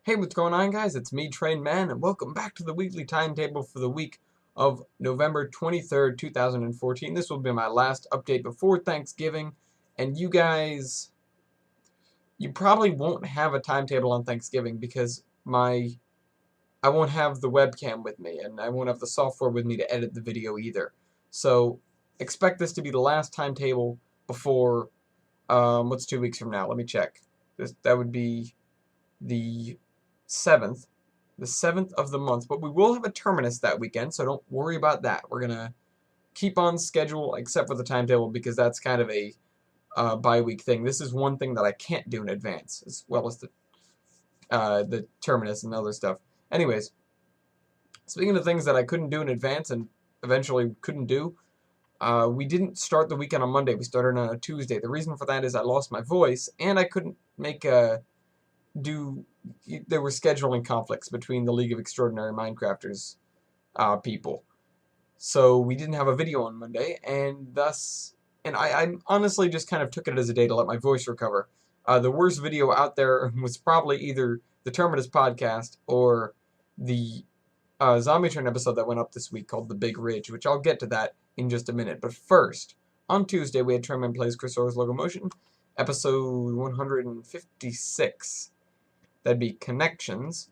Hey, what's going on, guys? It's me, Train Man, and welcome back to the weekly timetable for the week of November 23rd, 2014. This will be my last update before Thanksgiving, and you guys, you probably won't have a timetable on Thanksgiving because I won't have the webcam with me, and I won't have the software with me to edit the video either. So, expect this to be the last timetable before, what's 2 weeks from now? Let me check. That would be the 7th, the 7th of the month, but we will have a terminus that weekend, so don't worry about that. We're gonna keep on schedule except for the timetable because that's kind of a bi-week thing. This is one thing that I can't do in advance, as well as the terminus and other stuff. Anyways, speaking of things that I couldn't do in advance and eventually couldn't do, we didn't start the weekend on Monday. We started on a Tuesday. The reason for that is I lost my voice and I couldn't make there were scheduling conflicts between the League of Extraordinary Minecrafters people. So we didn't have a video on Monday, and I honestly just kind of took it as a day to let my voice recover. The worst video out there was probably either the Terminus podcast or the Zombie Train episode that went up this week called The Big Ridge, which I'll get to that in just a minute. But first, on Tuesday, we had Trainman Plays Chrysaor's Locomotion, episode 156. That'd be connections.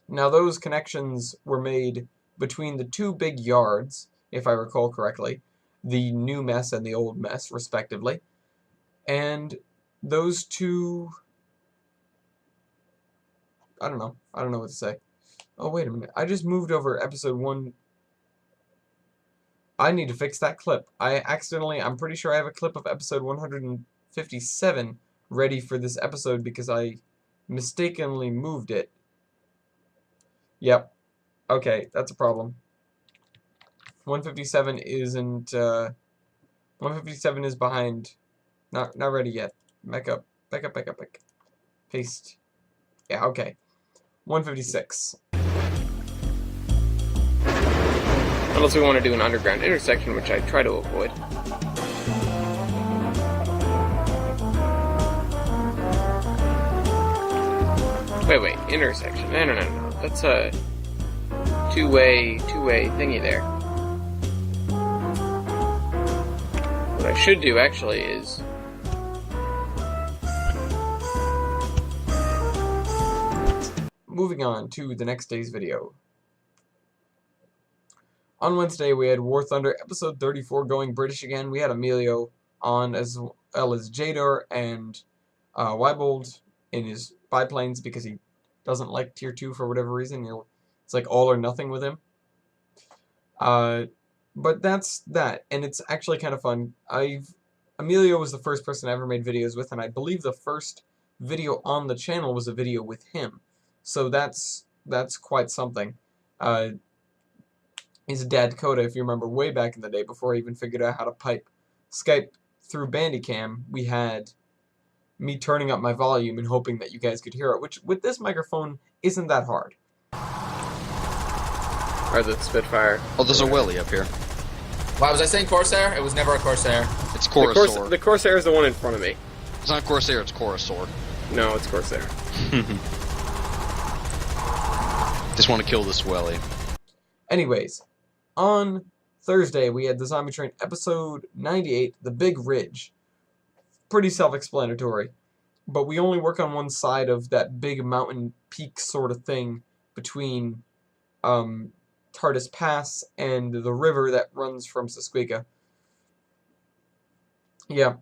Now those connections were made between the two big yards, if I recall correctly, the new mess and the old mess, respectively. And those two... I don't know what to say. Oh, wait a minute. I just moved over episode 1. I need to fix that clip. I'm pretty sure I have a clip of episode 157 ready for this episode because I mistakenly moved it. Yep. Okay, that's a problem. 157 isn't, 157 is behind. Not ready yet. Back up. Paste. Yeah, okay. 156. Unless we want to do an underground intersection, which I try to avoid. Wait, intersection. No. That's a two-way thingy there. What I should do, actually, is... moving on to the next day's video. On Wednesday, we had War Thunder, episode 34, going British again. We had Emilio on, as well as Jador and Wybold in his biplanes because he doesn't like Tier 2 for whatever reason. It's like all or nothing with him. But that's that, and it's actually kind of fun. Emilio was the first person I ever made videos with, and I believe the first video on the channel was a video with him. So that's quite something. His dad Coda, if you remember way back in the day, before I even figured out how to pipe Skype through Bandicam, we had me turning up my volume and hoping that you guys could hear it, which with this microphone isn't that hard. Or the Spitfire. Oh, there's a Willy up here. Why was I saying Corsair? It was never a Corsair. It's Corsair. The Corsair is the one in front of me. It's not Corsair, it's Corsair. No, it's Corsair. Just want to kill this Willy. Anyways, on Thursday we had the Zombie Train episode 98, The Big Ridge. Pretty self-explanatory, but we only work on one side of that big mountain peak sort of thing between TARDIS Pass and the river that runs from Sisqueaka. Yeah,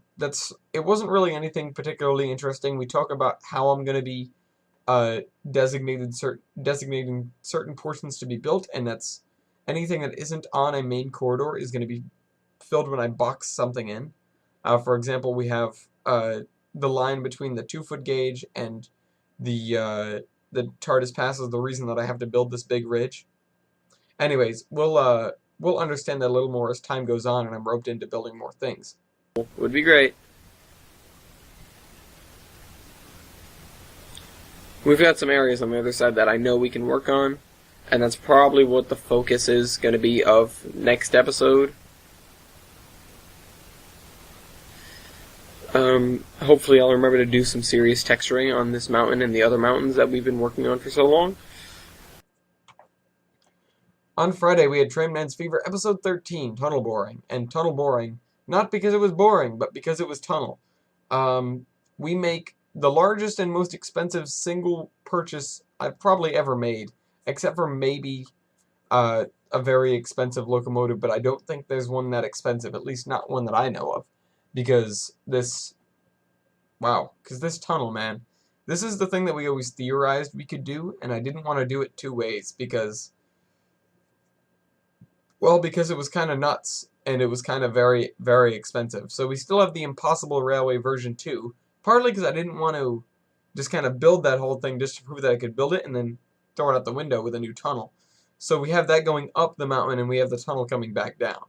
it wasn't really anything particularly interesting. We talk about how I'm going to be designating certain portions to be built, and that's anything that isn't on a main corridor is going to be filled when I box something in. For example, we have the line between the 2-foot gauge and the TARDIS Pass is the reason that I have to build this big ridge. Anyways, we'll understand that a little more as time goes on and I'm roped into building more things. Would be great. We've got some areas on the other side that I know we can work on, and that's probably what the focus is going to be of next episode. Hopefully I'll remember to do some serious texturing on this mountain and the other mountains that we've been working on for so long. On Friday, we had Train Man's Fever, episode 13, Tunnel Boring. And tunnel boring, not because it was boring, but because it was tunnel. We make the largest and most expensive single purchase I've probably ever made, except for maybe a very expensive locomotive, but I don't think there's one that expensive, at least not one that I know of. Because this tunnel, man, this is the thing that we always theorized we could do, and I didn't want to do it two ways because it was kind of nuts, and it was kind of very, very expensive. So we still have the Impossible Railway version 2, partly because I didn't want to just kind of build that whole thing just to prove that I could build it and then throw it out the window with a new tunnel. So we have that going up the mountain, and we have the tunnel coming back down.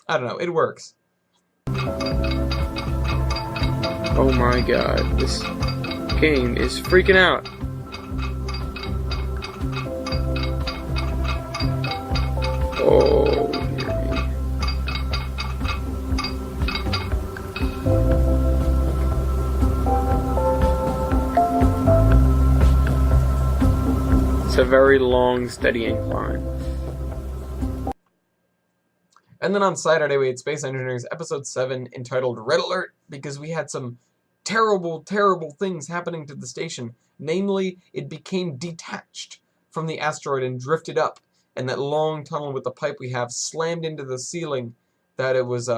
I don't know, it works. Oh my god, this game is freaking out. Oh, dear me. It's a very long, steady incline. And then on Saturday, we had Space Engineers Episode 7 entitled Red Alert, because we had some terrible, terrible things happening to the station. Namely, it became detached from the asteroid and drifted up, and that long tunnel with the pipe we have slammed into the ceiling that it was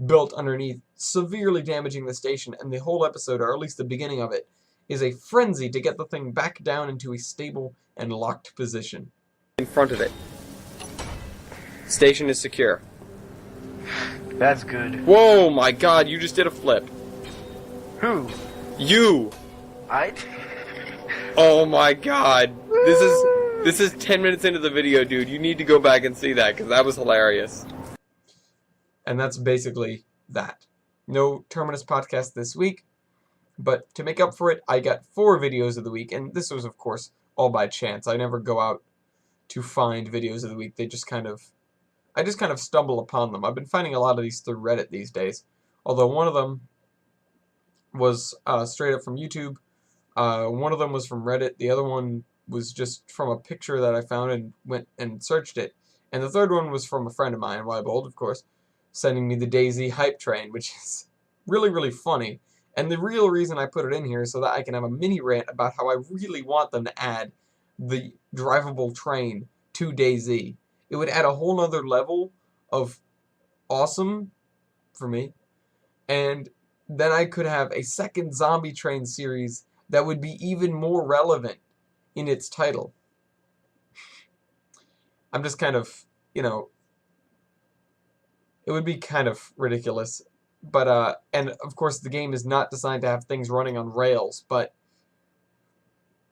built underneath, severely damaging the station. And the whole episode, or at least the beginning of it, is a frenzy to get the thing back down into a stable and locked position. In front of it. Station is secure. That's good. Whoa, my god, you just did a flip. Who? You! I? Oh my god. This is 10 minutes into the video, dude. You need to go back and see that, because that was hilarious. And that's basically that. No Terminus podcast this week, but to make up for it, I got 4 videos of the week, and this was, of course, all by chance. I never go out to find videos of the week. I just kind of stumble upon them. I've been finding a lot of these through Reddit these days, although one of them was straight up from YouTube. One of them was from Reddit. The other one was just from a picture that I found and went and searched it. And the third one was from a friend of mine, Wybold, of course, sending me the DayZ hype train, which is really, really funny. And the real reason I put it in here is so that I can have a mini rant about how I really want them to add the drivable train to DayZ. It would add a whole nother level of awesome for me. And then I could have a second zombie train series that would be even more relevant in its title. I'm just kind of, it would be kind of ridiculous. But, and of course the game is not designed to have things running on rails, but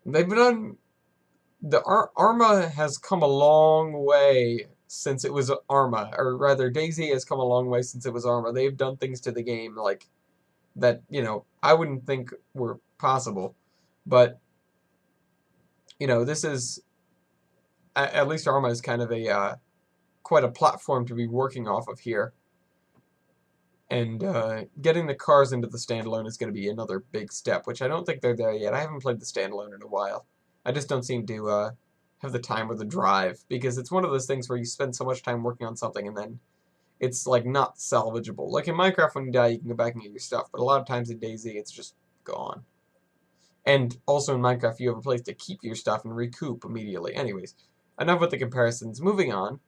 they've done, Arma has come a long way since it was Arma, or rather DayZ has come a long way since it was Arma. They've done things to the game like that, I wouldn't think were possible. But, this is, at least Arma is kind of quite a platform to be working off of here. And getting the cars into the standalone is going to be another big step, which I don't think they're there yet. I haven't played the standalone in a while. I just don't seem to have the time or the drive, because it's one of those things where you spend so much time working on something and then it's like not salvageable. Like in Minecraft, when you die, you can go back and get your stuff, but a lot of times in DayZ, it's just gone. And also in Minecraft, you have a place to keep your stuff and recoup immediately. Anyways, enough with the comparisons. Moving on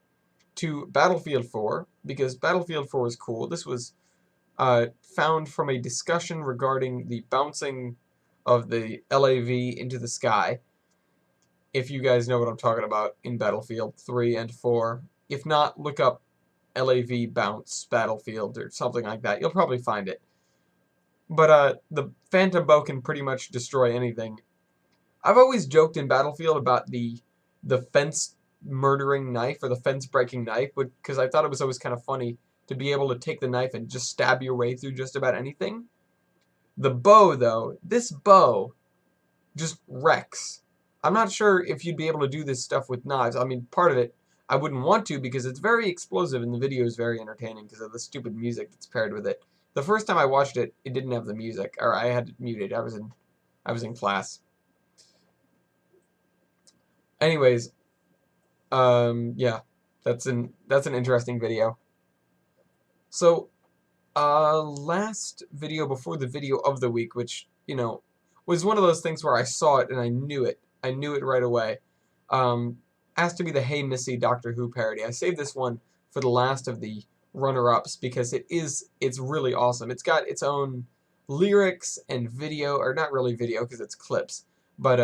to Battlefield 4, because Battlefield 4 is cool. This was found from a discussion regarding the bouncing of the LAV into the sky. If you guys know what I'm talking about in Battlefield 3 and 4. If not, look up LAV bounce Battlefield or something like that. You'll probably find it. But the Phantom Bow can pretty much destroy anything. I've always joked in Battlefield about the fence murdering knife or the fence breaking knife, because I thought it was always kind of funny to be able to take the knife and just stab your way through just about anything. The bow, though, this bow just wrecks. I'm not sure if you'd be able to do this stuff with knives. I mean, part of it I wouldn't want to, because it's very explosive and the video is very entertaining because of the stupid music that's paired with it. The first time I watched it, it didn't have the music, or I had it muted. I was in class. Anyways, yeah, that's an interesting video. So, last video before the video of the week, which, you know, was one of those things where I saw it and I knew it. I knew it right away. Has to be the Hey Missy Doctor Who parody. I saved this one for the last of the runner-ups because it's really awesome. It's got its own lyrics and video, or not really video because it's clips, but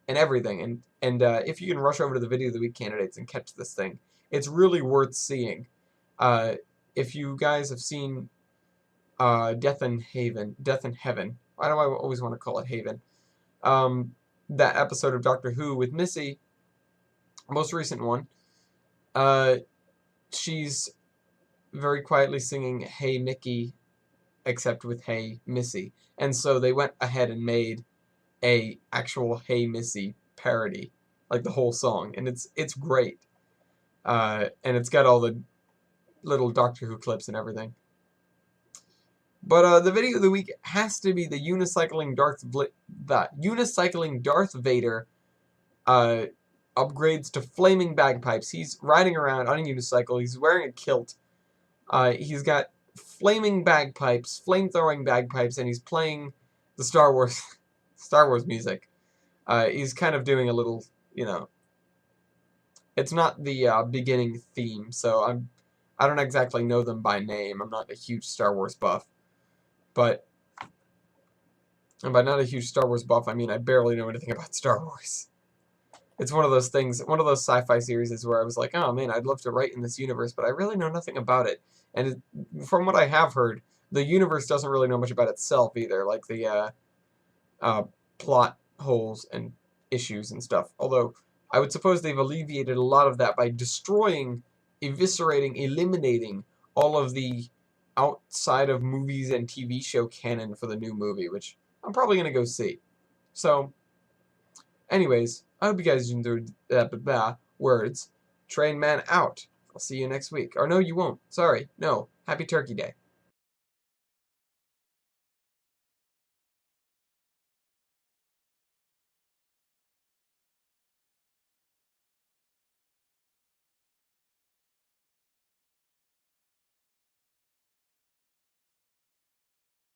and everything. And if you can rush over to the video of the week candidates and catch this thing, it's really worth seeing. If you guys have seen Death in Heaven, why do I always want to call it Haven? That episode of Doctor Who with Missy, most recent one, she's very quietly singing Hey Mickey, except with Hey Missy. And so they went ahead and made a actual Hey Missy parody, like the whole song, and it's great. And it's got all the little Doctor Who clips and everything. But the video of the week has to be the unicycling Darth Vader upgrades to flaming bagpipes. He's riding around on a unicycle. He's wearing a kilt. He's got flaming bagpipes, flame-throwing bagpipes, and he's playing the Star Wars music. He's kind of doing a little, you know. It's not the beginning theme, so I don't exactly know them by name. I'm not a huge Star Wars buff. But, and by not a huge Star Wars buff, I mean I barely know anything about Star Wars. It's one of those things, one of those sci-fi series where I was like, oh man, I'd love to write in this universe, but I really know nothing about it. And from what I have heard, the universe doesn't really know much about itself either, like the plot holes and issues and stuff. Although, I would suppose they've alleviated a lot of that by destroying, eviscerating, eliminating all of the outside of movies and TV show canon for the new movie, which I'm probably going to go see. So, anyways, I hope you guys enjoyed words. Train Man out. I'll see you next week. Or no, you won't. Sorry. No. Happy Turkey Day.